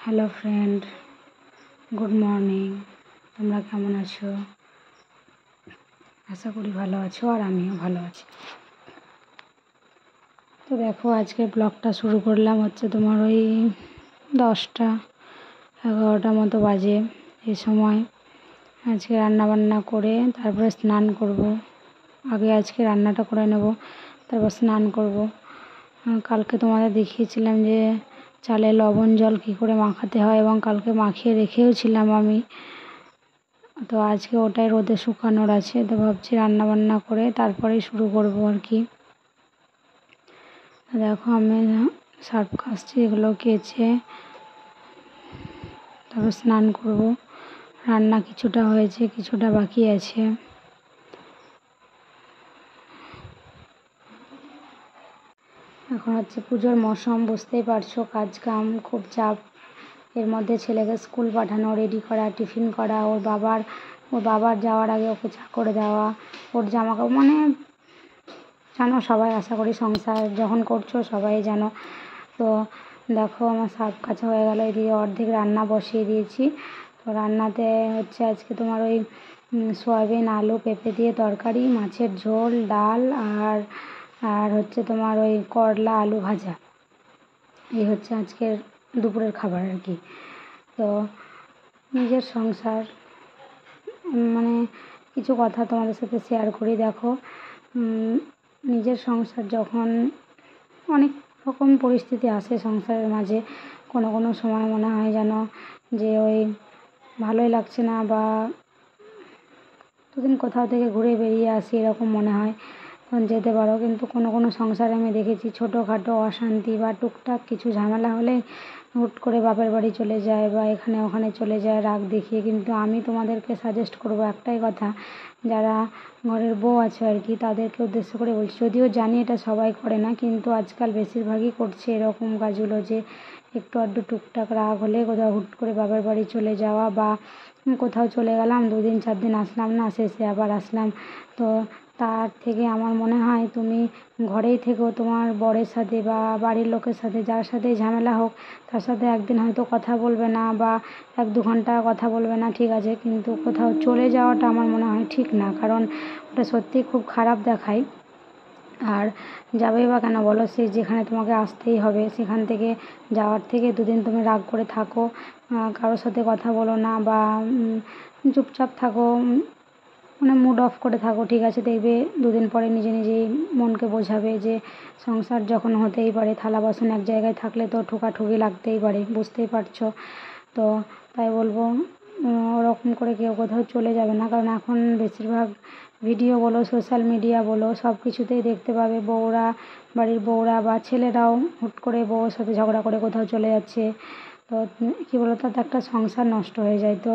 Hello friend, good morning. তোমরা কেমন আছো? আশা করি ভালো আছো, আর আমিও ভালো আছি। তো দেখো, আজকে ব্লগটা শুরু করলাম হচ্ছে তোমার ওই 10টা-11টা মতো বাজে। এই সময় আজকে রান্নাবান্না করে তারপরে স্নান করব। আগে আজকে রান্নাটা করে নেব, তারপর স্নান করব। কালকে তোমাদের দেখিয়েছিলাম যে চালে লবণ জল কী করে মাখাতে হয়, এবং কালকে মাখিয়ে রেখেও ছিলাম আমি। তো আজকে ওটাই রোদে শুকানোর আছে, তো ভাবছি রান্নাবান্না করে তারপরেই শুরু করব আর কি। দেখো, আমি সার্ফ কাচছি, এগুলো কেচে তারপর স্নান করব। রান্না কিছুটা হয়েছে, কিছুটা বাকি আছে। এখন হচ্ছে পুজোর মৌসুম, বুঝতেই পারছো, কাজ কাম খুব চাপ। এর মধ্যে ছেলেকে স্কুল পাঠানো, রেডি করা, টিফিন করা, ওর বাবার যাওয়ার আগে ওকে চা করে দেওয়া, ওর জামা কাপড়, মানে জানো সবাই, আশা করি সংসার যখন করছো সবাই জানো। তো দেখো, আমার সার্ফ কাচা হয়ে গেল, এদিকে অর্ধেক রান্না বসিয়ে দিয়েছি। তো রান্নাতে হচ্ছে আজকে তোমার ওই সয়াবিন আলু পেঁপে দিয়ে তরকারি, মাছের ঝোল, ডাল, আর হচ্ছে তোমার ওই করলা আলু ভাজা। এই হচ্ছে আজকের দুপুরের খাবার আর কি। তো নিজের সংসার, মানে কিছু কথা তোমাদের সাথে শেয়ার করি। দেখো, নিজের সংসার যখন অনেক রকম পরিস্থিতি আসে সংসারের মাঝে, কোনো কোনো সময় মনে হয় যেন যে ওই ভালোই লাগছে না, বা দুদিন কোথাও থেকে ঘুরে বেরিয়ে আসি এরকম মনে হয়, তখন যেতে পারো। কিন্তু কোনো কোনো সংসারে আমি দেখেছি ছোটোখাটো অশান্তি বা টুকটাক কিছু ঝামেলা হলে হুট করে বাপের বাড়ি চলে যায়, বা এখানে ওখানে চলে যায় রাগ দেখিয়ে। কিন্তু আমি তোমাদেরকে সাজেস্ট করবো একটাই কথা, যারা ঘরের বউ আছে আর কি, তাদেরকে উদ্দেশ্য করে বলছি, যদিও জানি এটা সবাই করে না, কিন্তু আজকাল বেশিরভাগই করছে এরকম কাজগুলো, যে একটু আধটু টুকটাক রাগ হলে কোথাও হুট করে বাপের বাড়ি চলে যাওয়া, বা কোথাও চলে গেলাম 2 দিন 4 দিন আসলাম না, শেষে আবার আসলাম। তো তার থেকে আমার মনে হয় তুমি ঘরেই থেকেও তোমার বরের সাথে বা বাড়ির লোকের সাথে, যার সাথেই ঝামেলা হোক, তার সাথে একদিন হয়তো কথা বলবে না, বা 1-2 ঘন্টা কথা বলবে না, ঠিক আছে, কিন্তু কোথাও চলে যাওয়াটা আমার মনে হয় ঠিক না, কারণ ওটা সত্যিই খুব খারাপ দেখায়। আর যাবেই বা কেন বলো, সে যেখানে তোমাকে আসতেই হবে, সেখান থেকে যাওয়ার থেকে 2 দিন তুমি রাগ করে থাকো, কারোর সাথে কথা বলো না, বা চুপচাপ থাকো, মানে মুড অফ করে থাকো, ঠিক আছে, দেখবে 2 দিন পরে নিজে নিজেই মনকে বোঝাবে যে সংসার যখন হতেই পারে, থালা বাসন এক জায়গায় থাকলে তো ঠোকাঠুকি লাগতেই পারে, বুঝতেই পারছো। তো তাই বলবো, ওরকম করে কেউ কোথাও চলে যাবে না, কারণ এখন বেশিরভাগ ভিডিও বলো, সোশ্যাল মিডিয়া বলো, সব কিছুতেই দেখতে পাবে বাড়ির বউরা বা ছেলেরাও হুট করে বউয়ের সাথে ঝগড়া করে কোথাও চলে যাচ্ছে। তো কী বলো, তাতে একটা সংসার নষ্ট হয়ে যায়। তো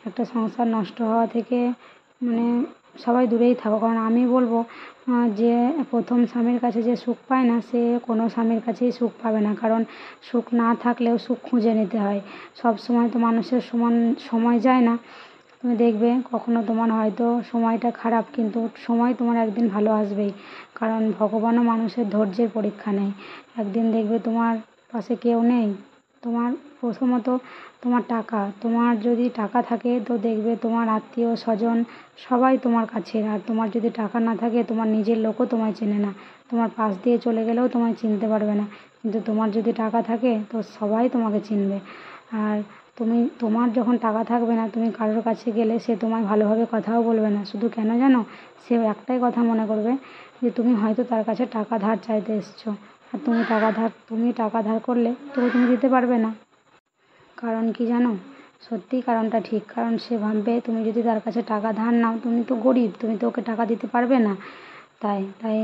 একটা সংসার নষ্ট হওয়া থেকে মানে সবাই দূরেই থাকো, কারণ আমি বলবো যে প্রথম স্বামীর কাছে যে সুখ পায় না, সে কোনো স্বামীর কাছেই সুখ পাবে না, কারণ সুখ না থাকলেও সুখ খুঁজে নিতে হয়। সব সময় তো মানুষের সমান সময় যায় না। তুমি দেখবে কখনো তোমার হয়তো সময়টা খারাপ, কিন্তু সময় তোমার একদিন ভালো আসবেই, কারণ ভগবানও মানুষের ধৈর্যের পরীক্ষা নেয়। একদিন দেখবে তোমার পাশে কেউ নেই, তোমার প্রথমত তোমার টাকা, তোমার যদি টাকা থাকে তো দেখবে তোমার আত্মীয় স্বজন সবাই তোমার কাছের, আর তোমার যদি টাকা না থাকে তোমার নিজের লোকও তোমায় চেনে না, তোমার পাশ দিয়ে চলে গেলেও তোমায় চিনতে পারবে না। কিন্তু তোমার যদি টাকা থাকে তো সবাই তোমাকে চিনবে। আর তোমার যখন টাকা থাকবে না, তুমি কারোর কাছে গেলে সে তোমায় ভালোভাবে কথাও বলবে না, শুধু কেন জানো, সে একটাই কথা মনে করবে যে তুমি হয়তো তার কাছে টাকা ধার চাইতে এসছো, আর তুমি টাকা ধার করলে তবু তুমি দিতে পারবে না। কারণ কি জানো, সত্যিই কারণটা ঠিক, কারণ সে ভাববে তুমি যদি তার কাছে টাকা ধার নাও, তুমি তো গরিব, তুমি তো ওকে টাকা দিতে পারবে না। তাই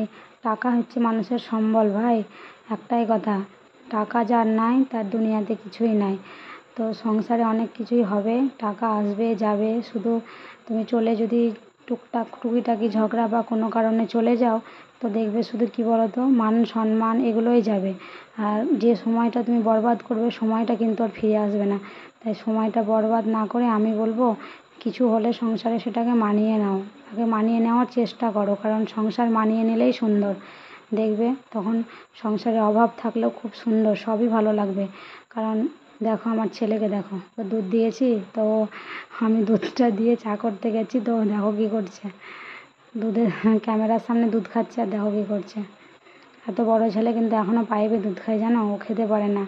টাকা হচ্ছে মানুষের সম্বল ভাই, একটাই কথা, টাকা যার নাই তার দুনিয়াতে কিছুই নাই। তো সংসারে অনেক কিছুই হবে, টাকা আসবে যাবে, শুধু তুমি চলে যদি টুকটাক টুকিটাকি ঝগড়া বা কোনো কারণে চলে যাও, তো দেখবে শুধু কী বলো তো, মান সম্মান এগুলোই যাবে। আর যে সময়টা তুমি বরবাদ করবে, সময়টা কিন্তু আর ফিরে আসবে না। তাই সময়টা বরবাদ না করে আমি বলবো, কিছু হলে সংসারে সেটাকে মানিয়ে নাও, আগে মানিয়ে নেওয়ার চেষ্টা করো, কারণ সংসার মানিয়ে নিলেই সুন্দর। দেখবে তখন সংসারে অভাব থাকলেও খুব সুন্দর, সবই ভালো লাগবে। কারণ দেখো আমার ছেলেকে দেখো, ও দুধ দিয়েছি তো আমি দুধটা দিয়ে চা করতে গেছি তো দেখো কী করছে, দুধের ক্যামেরার সামনে দুধ খাচ্ছে আর দেখো কী করছে। এত বড় ছেলে কিন্তু এখনও পাইপে দুধ খায় জানো, ও খেতে পারে না,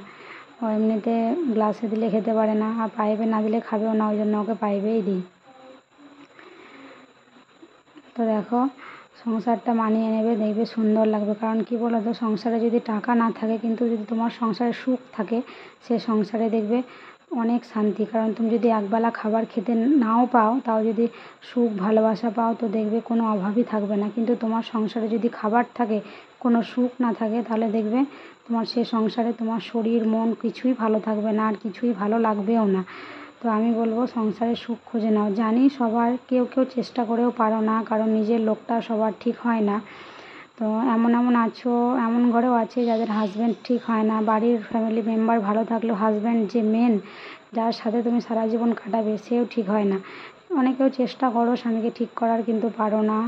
ও এমনিতে গ্লাসে দিলে খেতে পারে না, আর পাইপে না দিলে খাবেও না, ওই জন্য ওকে পাইপেই দিই। তো দেখো সংসারটা মানিয়ে নেবে, দেখবে সুন্দর লাগবে। কারণ কি বলো তো, সংসারে যদি টাকা না থাকে কিন্তু যদি তোমার সংসারে সুখ থাকে, সে সংসারে দেখবে অনেক শান্তি। কারণ তুমি যদি একবেলা খাবার খেতে নাও পাও, তাও যদি সুখ ভালোবাসা পাও তো দেখবে কোনো অভাবই থাকবে না। কিন্তু তোমার সংসারে যদি খাবার থাকে, কোনো সুখ না থাকে, তাহলে দেখবে তোমার সে সংসারে তোমার শরীর মন কিছুই ভালো থাকবে না, আর কিছুই ভালো লাগবেও না। তো আমি বলবো সংসারে সুখ খুঁজে নাও। জানি সবার কেউ কেউ চেষ্টা করেও পারো না, কারণ নিজের লোকটা সবার ঠিক হয় না। তো এমন আছো, এমন ঘরেও আছে যাদের হাজব্যান্ড ঠিক হয় না। বাড়ির ফ্যামিলি মেম্বার ভালো থাকলেও হাজব্যান্ড যে মেন, যার সাথে তুমি সারা জীবন কাটাবে, সেও ঠিক হয় না। অনেকেও চেষ্টা করো স্বামীকে ঠিক করার, কিন্তু পারো না।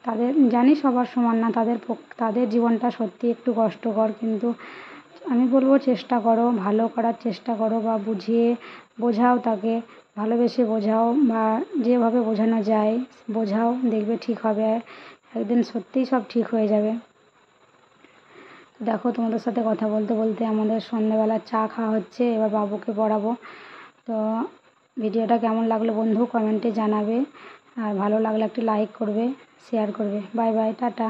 তাদের জানি সবার সমান না, তাদের জীবনটা সত্যি একটু কষ্টকর, কিন্তু আমি বলবো চেষ্টা করো, ভালো করার চেষ্টা করো, বা বোঝাও তাকে, ভালোবেসে বোঝাও, বা যেভাবে বোঝানো যায় বোঝাও, দেখবে ঠিক হবে, একদিন সত্যিই সব ঠিক হয়ে যাবে। দেখো তোমাদের সাথে কথা বলতে বলতে আমাদের সন্ধ্যেবেলা চা খাওয়া হচ্ছে, এবার বাবুকে পড়াবো। তো ভিডিওটা কেমন লাগলো বন্ধু কমেন্টে জানাবে, আর ভালো লাগলে একটি লাইক করবে, শেয়ার করবে। Bye bye, tata.